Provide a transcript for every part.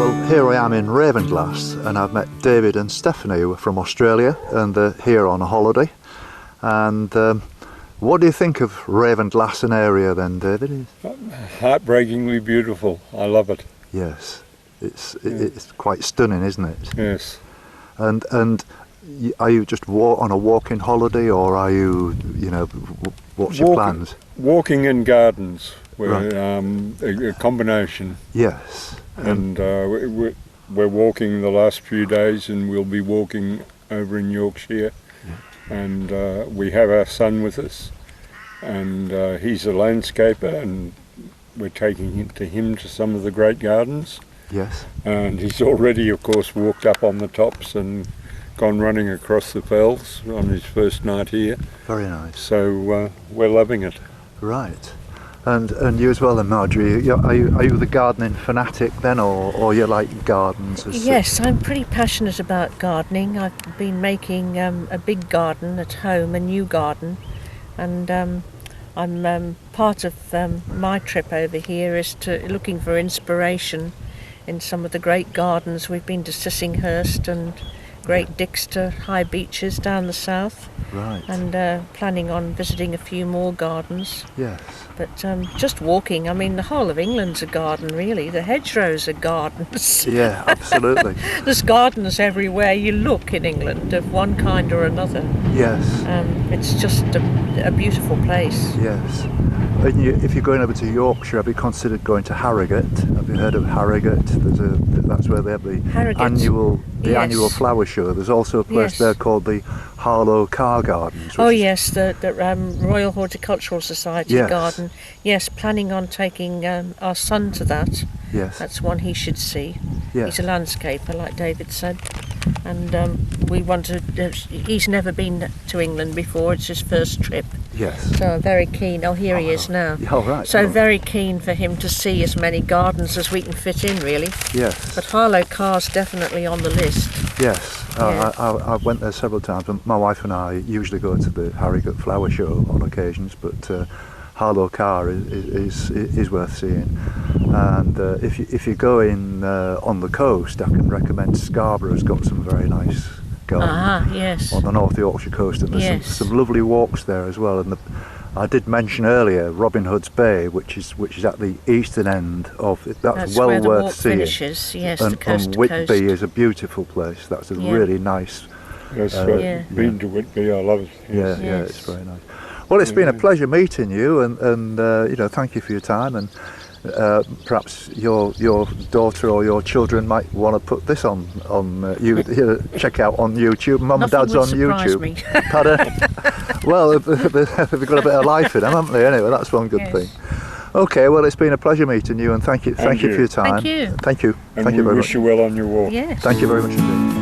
Well, here I am in Ravenglass, and I've met David and Stephanie, who are from Australia, and they're here on a holiday. And what do you think of Ravenglass and area then, David? Heartbreakingly beautiful. I love it. Yes, it's quite stunning, isn't it? Yes. And are you just on a walking holiday, or are you, what's your plans? Walking in gardens. Right. A combination. Yes. And we're walking the last few days, and we'll be walking over in Yorkshire. Yeah. And we have our son with us, and he's a landscaper, and we're taking him to some of the great gardens. Yes. And he's already, of course, walked up on the tops and gone running across the fells on his first night here. Very nice. So we're loving it. Right. And you as well then, Marjorie, are you the gardening fanatic then, or you like gardens as Yes, such? I'm pretty passionate about gardening. I've been making a big garden at home, a new garden, and I'm part of my trip over here is to looking for inspiration in some of the great gardens. We've been to Sissinghurst and Great Dixter, High Beeches down the south. Right. And planning on visiting a few more gardens. Yes. But just walking, I mean, the whole of England's a garden, really. The hedgerows are gardens. Yeah, absolutely. There's gardens everywhere you look in England, of one kind or another. Yes. It's just a beautiful place. Yes. And if you're going over to Yorkshire, have you considered going to Harrogate? Have you heard of Harrogate? That's where they have the annual flower show. There's also a place there called the Harlow Car Gardens. Oh yes, the Royal Horticultural Society garden. Yes, planning on taking our son to that. Yes. That's one he should see. Yes. He's a landscaper, like David said. And we want to, he's never been to England before, it's his first trip. Yes. So I'm very keen. Oh, here he is now. Oh, right. So very keen for him to see as many gardens as we can fit in, really. Yes. But Harlow Car's definitely on the list. Yes. Yeah. I went there several times, and my wife and I usually go to the Harrogate Flower Show on occasions, but Harlow Car is worth seeing. And if you go in on the coast, I can recommend Scarborough's got some very nice gardens. Yes. On the North Yorkshire coast, and there's some lovely walks there as well. And I did mention earlier Robin Hood's Bay, which is at the eastern end of it. That's well where the worth walk seeing. Finishes. Yes, and, the coast and to Whitby coast. is a beautiful place. That's a really nice. Yes, been to Whitby. I love it. Yes. Yeah, it's very nice. Well, it's been a pleasure meeting you, and thank you for your time. And perhaps your daughter or your children might want to put this on check out on YouTube. Mum and Dad's on YouTube. Me. Pardon? Well, they've got a bit of life in them, haven't they? Anyway, that's one good thing. Okay, well, it's been a pleasure meeting you, and thank you for your time. Thank you. Thank you. And thank you very much. Wish you well on your walk. Yes. Thank you very much indeed.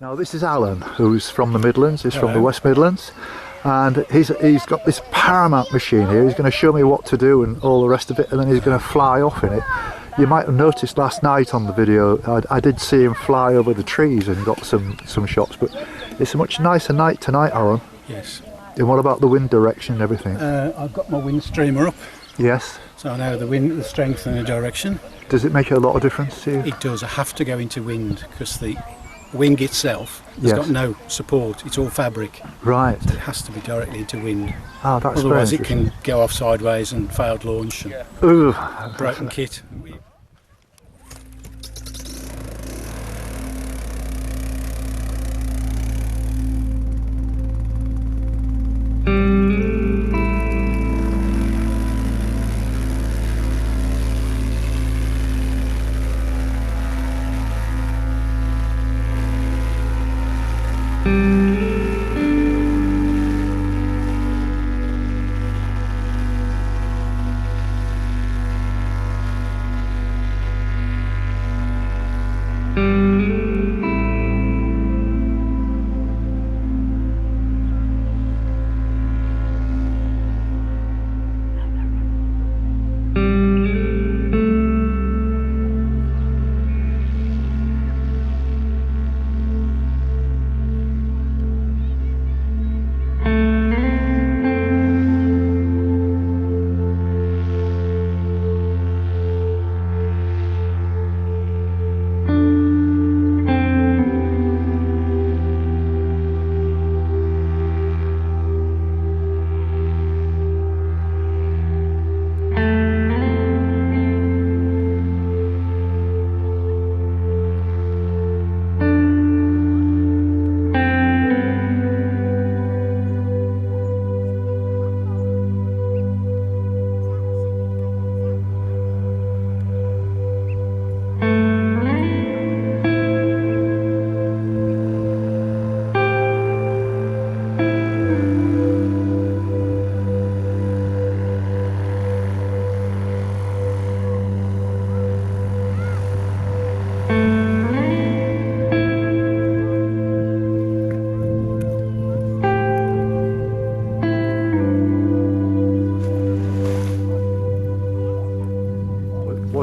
Now this is Alan, who's from the Midlands. He's from the West Midlands, and he's got this Paramount machine here. He's going to show me what to do and all the rest of it, and then he's going to fly off in it. You might have noticed last night on the video I did see him fly over the trees and got some shots, but it's a much nicer night tonight, Alan. Yes. And what about the wind direction and everything? I've got my wind streamer up. Yes. So I know the wind, the strength and the direction. Does it make a lot of difference to you? It does. I have to go into wind because the wing itself has Yes. got no support. It's all fabric. Right. It has to be directly into wind. Oh, that's Otherwise very it can go off sideways and failed launch and Ooh, broken kit.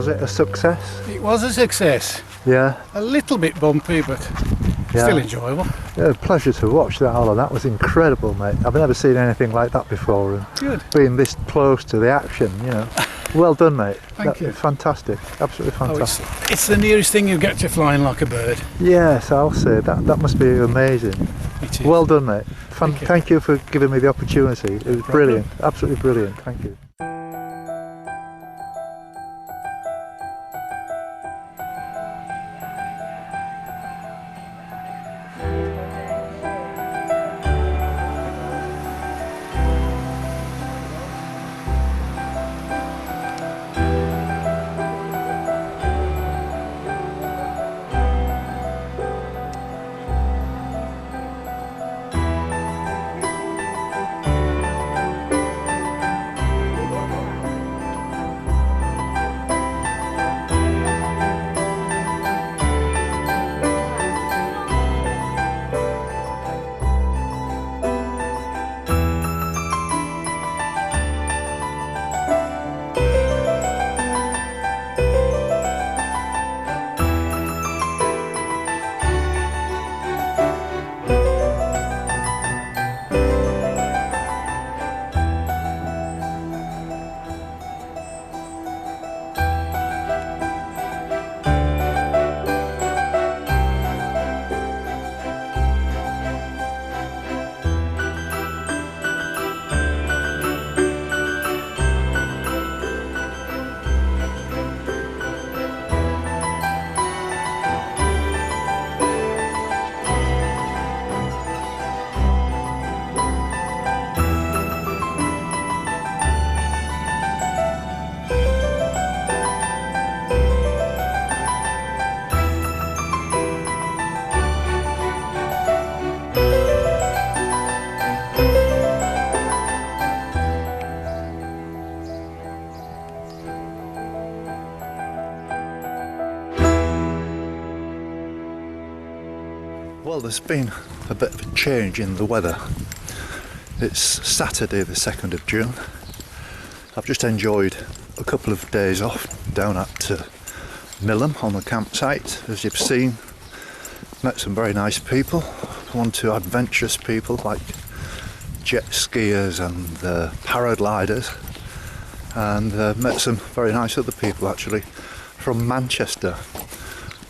was it a success? It was a success. Yeah. A little bit bumpy, but Yeah. still enjoyable. Yeah, a pleasure to watch that, Alan. That was incredible, mate. I've never seen anything like that before, and Good. being this close to the action, you know. Well done, mate. Thank you. Fantastic, absolutely Oh, fantastic. it's the nearest thing you get to flying like a bird. Yes, I'll say that must be amazing. It is. Well done, mate. Thank you. Thank you for giving me the opportunity. It was problem. brilliant, absolutely brilliant. Thank you. Well, there's been a bit of a change in the weather. It's Saturday the 2nd of June. I've just enjoyed a couple of days off down at Millham on the campsite. As you've seen, met some very nice people, one or two adventurous people like jet skiers and paragliders, and met some very nice other people actually from Manchester.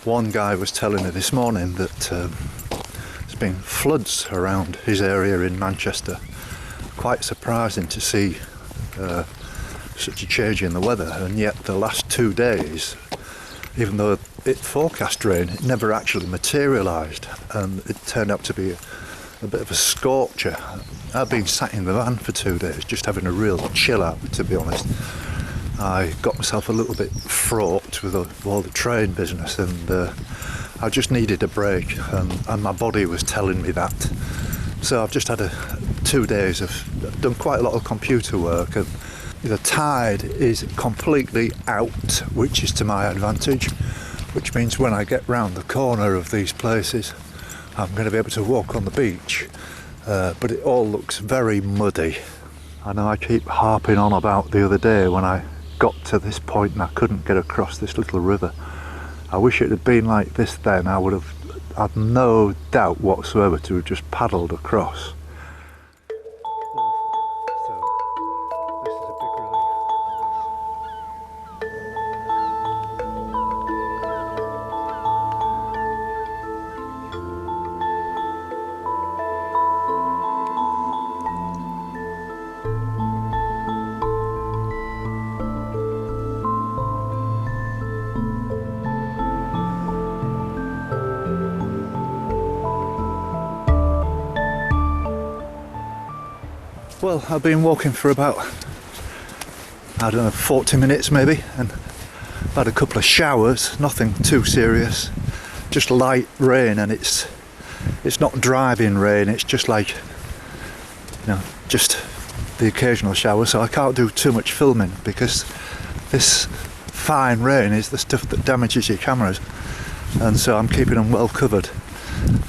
One guy was telling me this morning that there's been floods around his area in Manchester. Quite surprising to see such a change in the weather, and yet the last 2 days, even though it forecast rain, it never actually materialised, and it turned out to be a bit of a scorcher. I've been sat in the van for 2 days just having a real chill out, to be honest. I got myself a little bit fraught with all the train business, and I just needed a break, and my body was telling me that. So I've just had 2 days I've done quite a lot of computer work, and the tide is completely out, which is to my advantage, which means when I get round the corner of these places I'm going to be able to walk on the beach, but it all looks very muddy. I know I keep harping on about the other day when I got to this point and I couldn't get across this little river. I wish it had been like this then. I would have had no doubt whatsoever to have just paddled across. Well, I've been walking for about, I don't know, 40 minutes maybe, and had a couple of showers, nothing too serious, just light rain, and it's not driving rain, it's just like, you know, just the occasional shower, so I can't do too much filming because this fine rain is the stuff that damages your cameras, and so I'm keeping them well covered.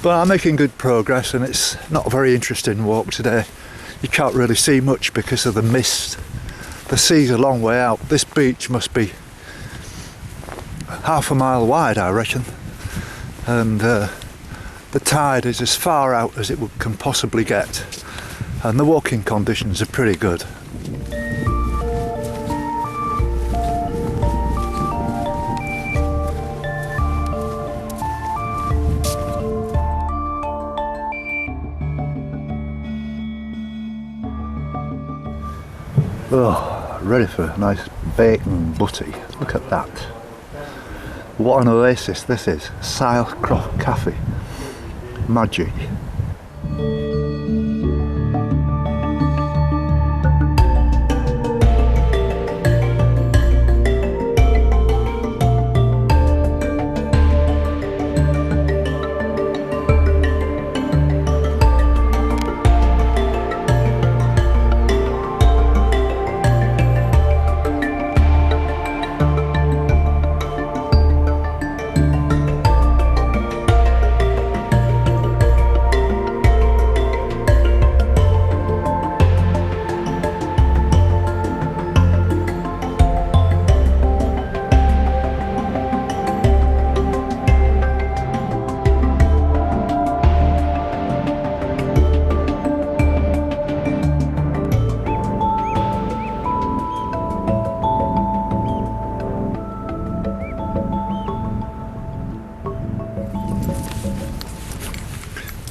But I'm making good progress, and it's not a very interesting walk today. You can't really see much because of the mist. The sea's a long way out. This beach must be half a mile wide, I reckon, and the tide is as far out as it can possibly get, and the walking conditions are pretty good. Oh, ready for a nice bacon butty. Look at that. What an oasis this is. Silecroft Cafe. Magic.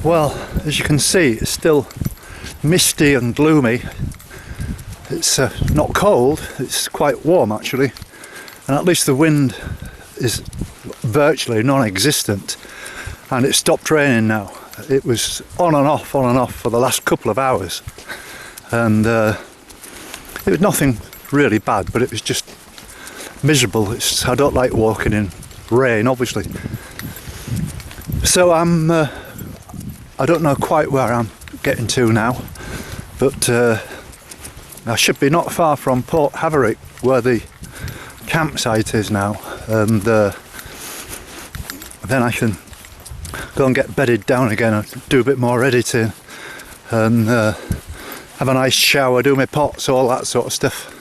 Well, as you can see, it's still misty and gloomy. It's not cold, it's quite warm actually, and at least the wind is virtually non-existent, and it stopped raining now. It was on and off for the last couple of hours, and it was nothing really bad, but it was just miserable. I don't like walking in rain, obviously. So I don't know quite where I'm getting to now, but I should be not far from Port Haverigg, where the campsite is now, and then I can go and get bedded down again and do a bit more editing, and have a nice shower, do my pots, all that sort of stuff.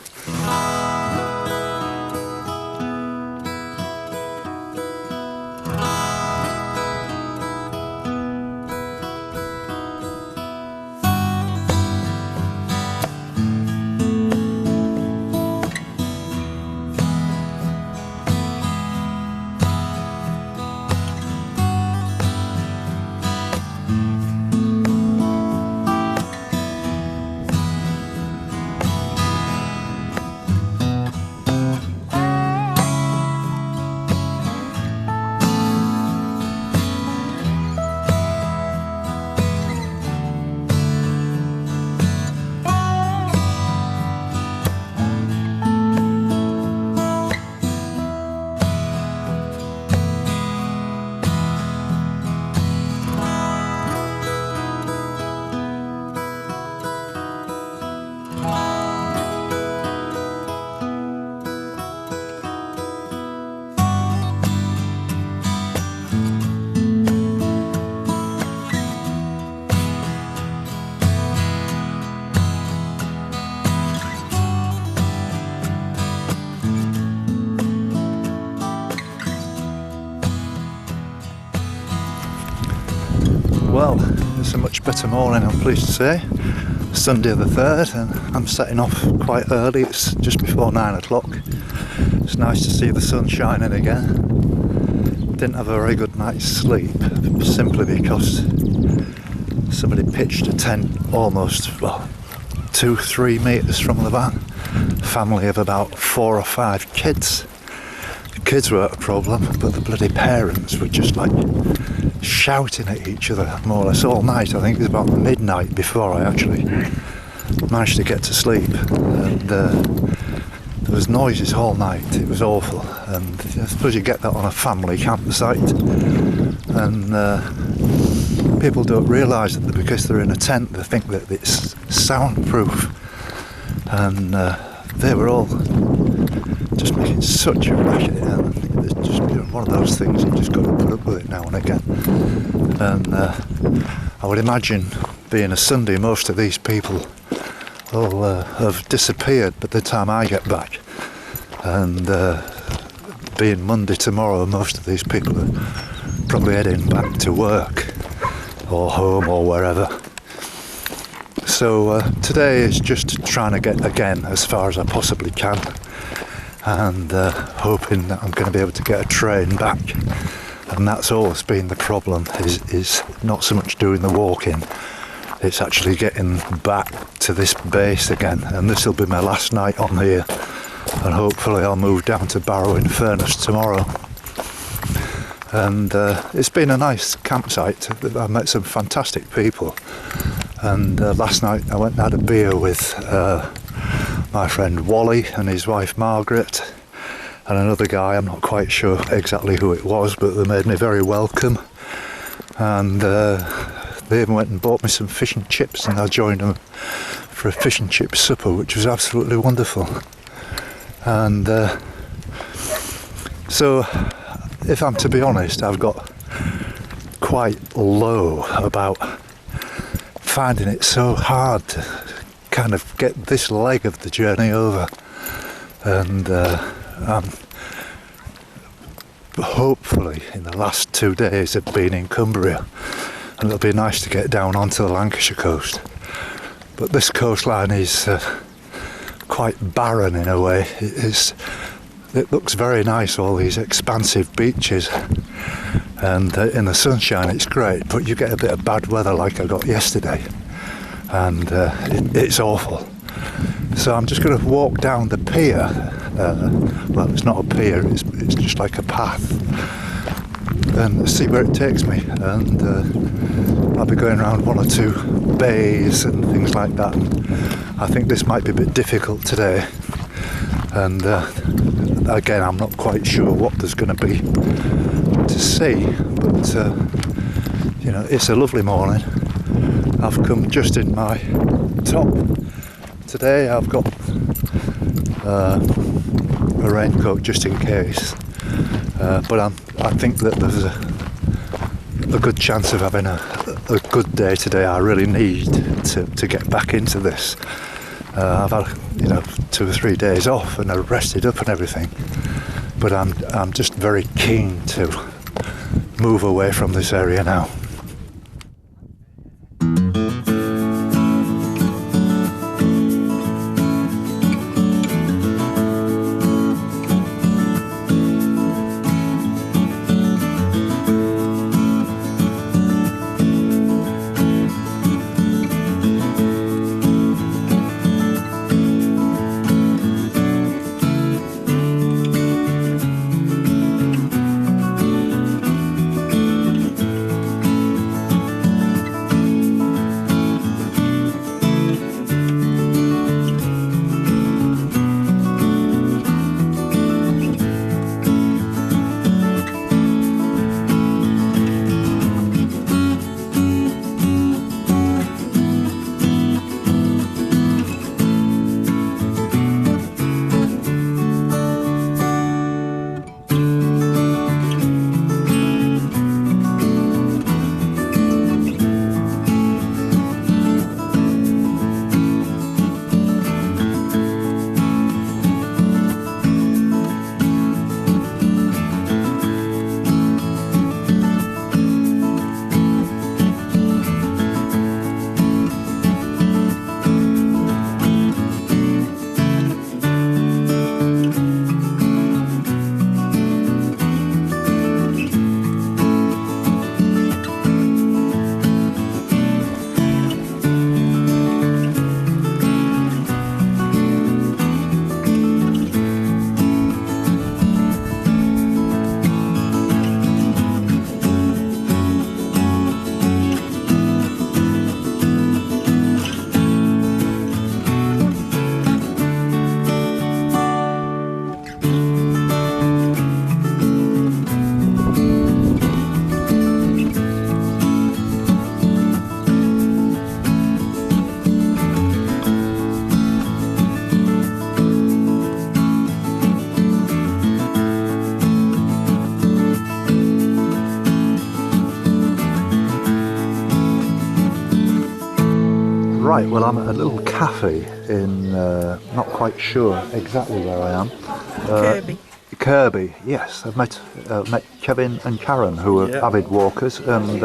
Well, it's a much better morning, I'm pleased to say. Sunday the 3rd, and I'm setting off quite early. It's just before 9 o'clock. It's nice to see the sun shining again. Didn't have a very good night's sleep, simply because somebody pitched a tent almost 2-3 metres from the van. Family of about 4 or 5 kids. The kids weren't a problem, but the bloody parents were just like shouting at each other more or less all night. I think it was about midnight before I actually managed to get to sleep, and there was noises all night. It was awful, and I suppose you get that on a family campsite, and people don't realise that because they're in a tent they think that it's soundproof, and they were all just making such a racket, and I think it's just one of those things you just got to put up with it now and again. And I would imagine, being a Sunday, most of these people will have disappeared by the time I get back, and being Monday tomorrow, most of these people are probably heading back to work or home or wherever. So today is just trying to get again as far as I possibly can, and hoping that I'm going to be able to get a train back. And that's always been the problem, is not so much doing the walking, it's actually getting back to this base again. And this will be my last night on here, and hopefully I'll move down to Barrow-in-Furness tomorrow. And it's been a nice campsite. I met some fantastic people, and last night I went and had a beer with my friend Wally and his wife Margaret, and another guy, I'm not quite sure exactly who it was, but they made me very welcome. And they even went and bought me some fish and chips, and I joined them for a fish and chip supper, which was absolutely wonderful. And so, if I'm to be honest, I've got quite low about finding it so hard to kind of get this leg of the journey over. And hopefully in the last 2 days I've been in Cumbria, and it'll be nice to get down onto the Lancashire coast. But this coastline is quite barren in a way. It looks very nice, all these expansive beaches, and in the sunshine it's great, but you get a bit of bad weather like I got yesterday, and it's awful. So I'm just going to walk down the pier. Well, it's not a pier, it's just like a path, and see where it takes me. And I'll be going around 1 or 2 bays and things like that. I think this might be a bit difficult today, and again, I'm not quite sure what there's going to be to see, but it's a lovely morning. I've come just in my top. Today I've got a raincoat just in case, but I think that there's a good chance of having a good day today. I really need to get back into this. I've had 2 or 3 days off, and I've rested up and everything, but I'm just very keen to move away from this area now. Right, well, I'm at a little cafe in, not quite sure exactly where I am. Kirby. Kirby, yes. I've met Kevin and Karen, who are avid walkers, and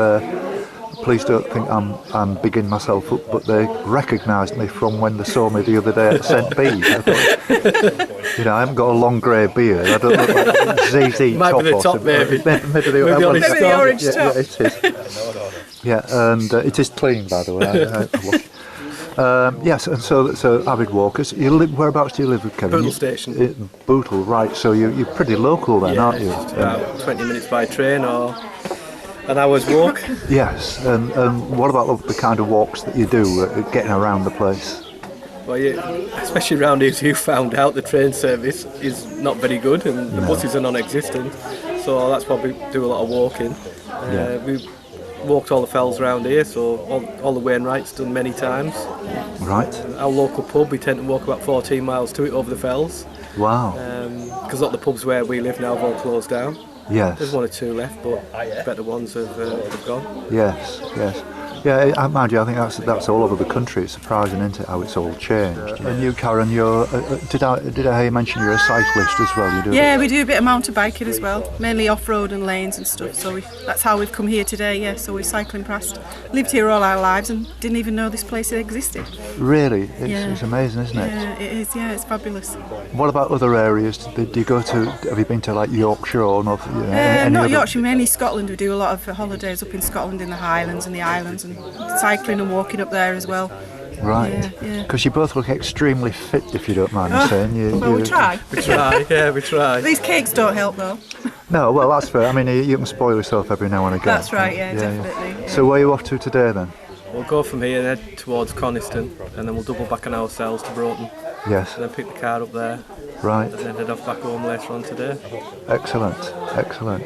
please don't think I'm bigging myself up, but they recognised me from when they saw me the other day at St Bees. I thought, I haven't got a long grey beard. I don't look like ZZ Might Top. be the top, maybe. Maybe the orange top. Yeah, it is. Yeah, and it is clean, by the way. Yes, and so avid walkers. Whereabouts do you live, Kevin? Bootle Station. Bootle, right. So you're pretty local then, aren't you? It's about 20 minutes by train or an hour's walk. Yes, and what about the kind of walks that you do, getting around the place? Well, especially around here, as you found out, the train service is not very good and the buses are non-existent. So that's why we do a lot of walking. We walked all the fells around here, so all the Wainwright's done many times. Right. Our local pub, we tend to walk about 14 miles to it over the fells. Wow. Because a lot of the pubs where we live now have all closed down. Yes. There's one or two left, but better ones have gone. Yes, yes. Yeah, I mind you, I think that's all over the country. It's surprising, isn't it, how it's all changed. And you, Karen, did I hear you mention you're a cyclist as well? You do We do a bit of mountain biking as well, mainly off-road and lanes and stuff. So that's how we've come here today. Yeah, so we're cycling past. Lived here all our lives and didn't even know this place existed. Really? It's amazing, isn't it? Yeah, it is. Yeah, it's fabulous. What about other areas? Did you go to? Have you been to like Yorkshire or North? Not Yorkshire, mainly Scotland. We do a lot of holidays up in Scotland in the Highlands and the Islands, and cycling and walking up there as well. Right. Because you both look extremely fit, if you don't mind me saying. Well, we try. We try. These cakes don't help though. No, well, that's fair. I mean, you can spoil yourself every now and again. That's right. Yeah, definitely. Yeah. So where are you off to today then? We'll go from here and head towards Coniston, and then we'll double back on ourselves to Broughton. Yes. And then pick the car up there. Right. And then head off back home later on today. Excellent.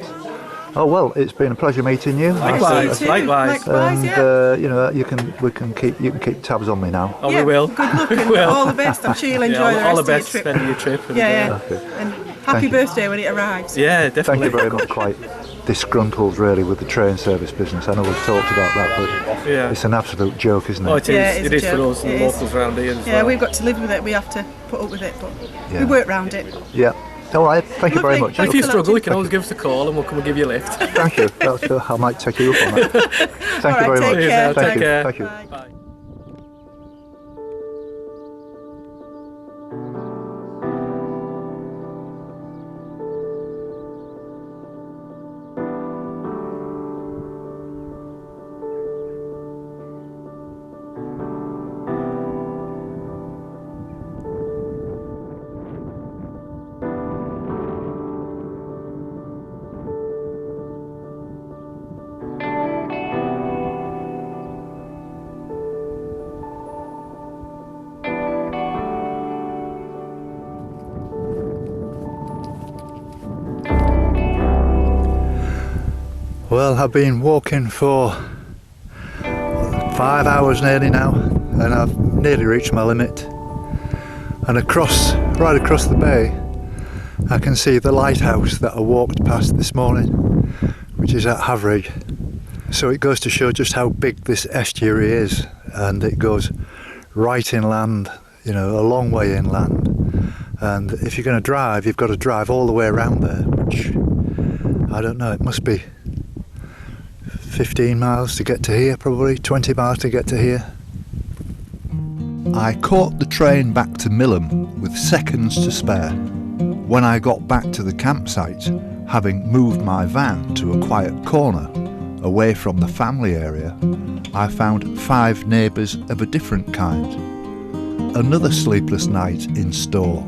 Oh well, it's been a pleasure meeting you. Likewise. And yeah. you can keep tabs on me now. Oh, we will. Good luck and all the best. I'm sure you'll enjoy all the the best rest of spending your your trip. trip. And happy birthday when it arrives. Yeah, definitely. Thank you very much. Quite disgruntled really with the train service business. I know we've talked about that, but it's an absolute joke, isn't it? Oh, it is. Yeah, it is for us and the locals around here as well. Yeah, we've got to live with it. We have to put up with it, but we work round it. Yeah. All right. Thank you very much. And if you struggle, you can always give us a call and we'll come and give you a lift. Thank you. I might take you up on that. Thank you very much. Take care. Thank you. Bye. Well, I've been walking for 5 hours nearly now, and I've nearly reached my limit. And right across the bay, I can see the lighthouse that I walked past this morning, which is at Haverigg. So it goes to show just how big this estuary is, and it goes right inland, a long way inland. And if you're going to drive, you've got to drive all the way around there, which, I don't know, it must be 15 miles to get to here, probably 20 miles to get to here. I caught the train back to Millom with seconds to spare. When I got back to the campsite, having moved my van to a quiet corner, away from the family area, I found 5 neighbours of a different kind. Another sleepless night in store.